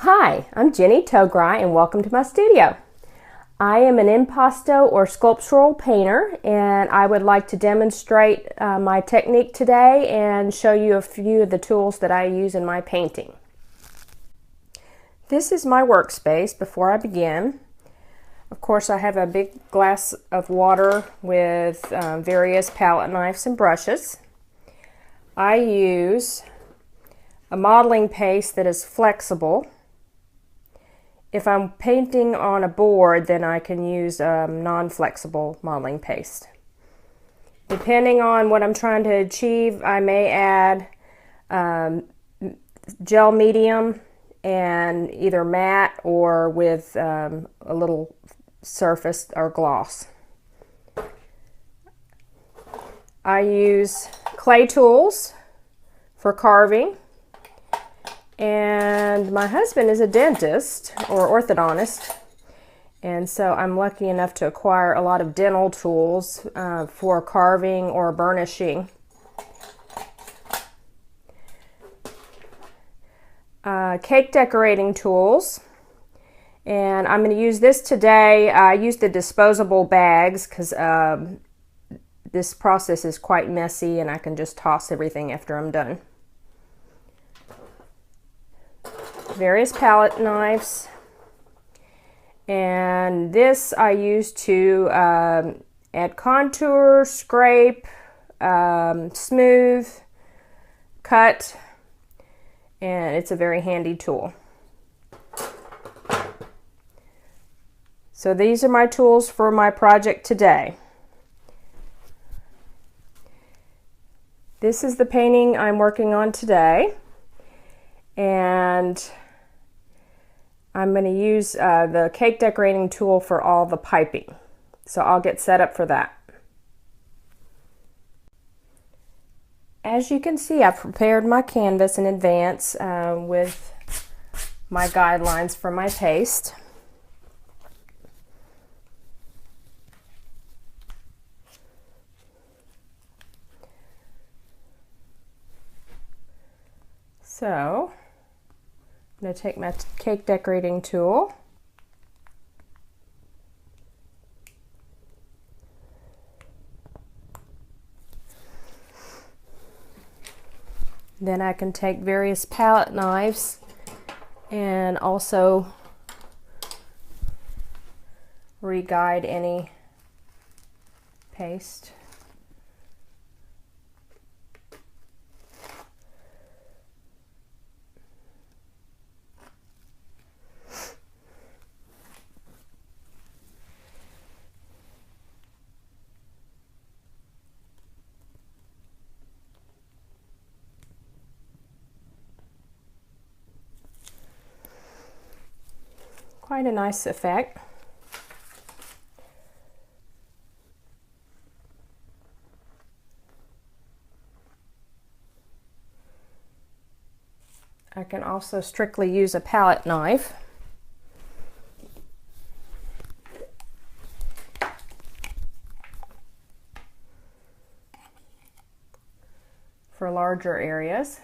Hi, I'm Ginny Togrye and welcome to my studio. I am an impasto or sculptural painter and I would like to demonstrate my technique today and show you a few of the tools that I use in my painting. This is my workspace before I begin. Of course, I have a big glass of water with various palette knives and brushes. I use a modeling paste that is flexible. If I'm painting on a board, then I can use non-flexible modeling paste. Depending on what I'm trying to achieve, I may add gel medium and either matte or with a little surface or gloss. I use clay tools for carving. And my husband is a dentist or orthodontist, and so I'm lucky enough to acquire a lot of dental tools for carving or burnishing. Cake decorating tools, and I'm going to use this today. I use the disposable bags because this process is quite messy and I can just toss everything after I'm done. Various palette knives, and this I use to add contour, scrape, smooth, cut, and it's a very handy tool. So these are my tools for my project today. This is the painting I'm working on today, and I'm going to use the cake decorating tool for all the piping. So I'll get set up for that. As you can see, I've prepared my canvas in advance with my guidelines for my paste. So I'm going to take my cake decorating tool . Then I can take various palette knives and also re-guide any paste. Quite a nice effect. I can also strictly use a palette knife. For larger areas.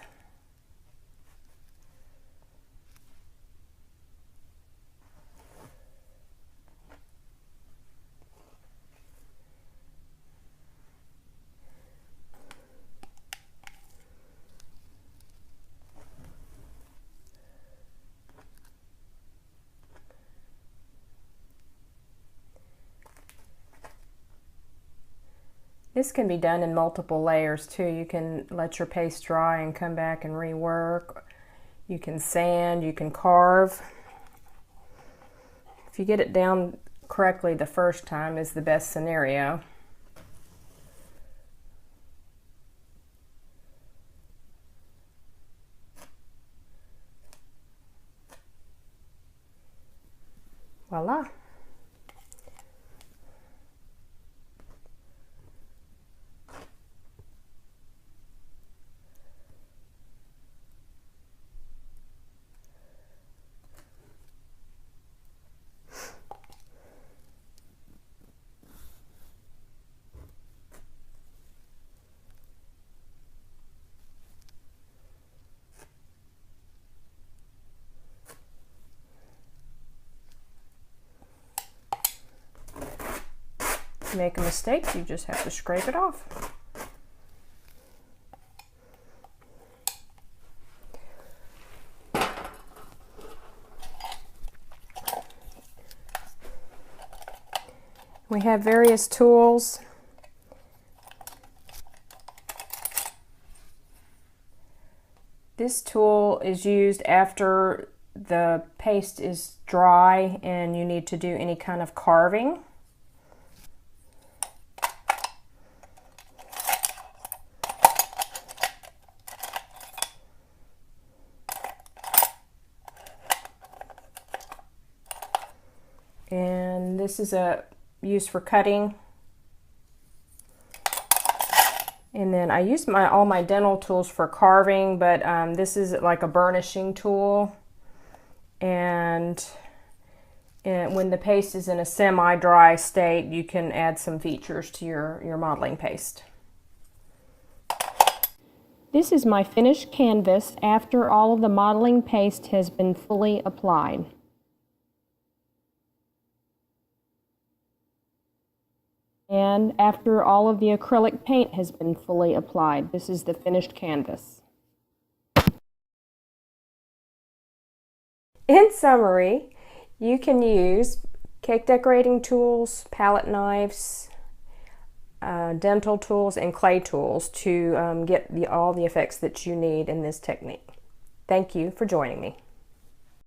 This can be done in multiple layers too. You can let your paste dry and come back and rework. You can sand, you can carve. If you get it down correctly the first time is the best scenario. Voila. you make a mistake, you just have to scrape it off. We have various tools. This tool is used after the paste is dry and you need to do any kind of carving. And this is used for cutting. And then I use all my dental tools for carving, but this is like a burnishing tool. And when the paste is in a semi-dry state, you can add some features to your modeling paste. This is my finished canvas after all of the modeling paste has been fully applied. And after all of the acrylic paint has been fully applied, this is the finished canvas. In summary, you can use cake decorating tools, palette knives, dental tools, and clay tools to get all the effects that you need in this technique. Thank you for joining me.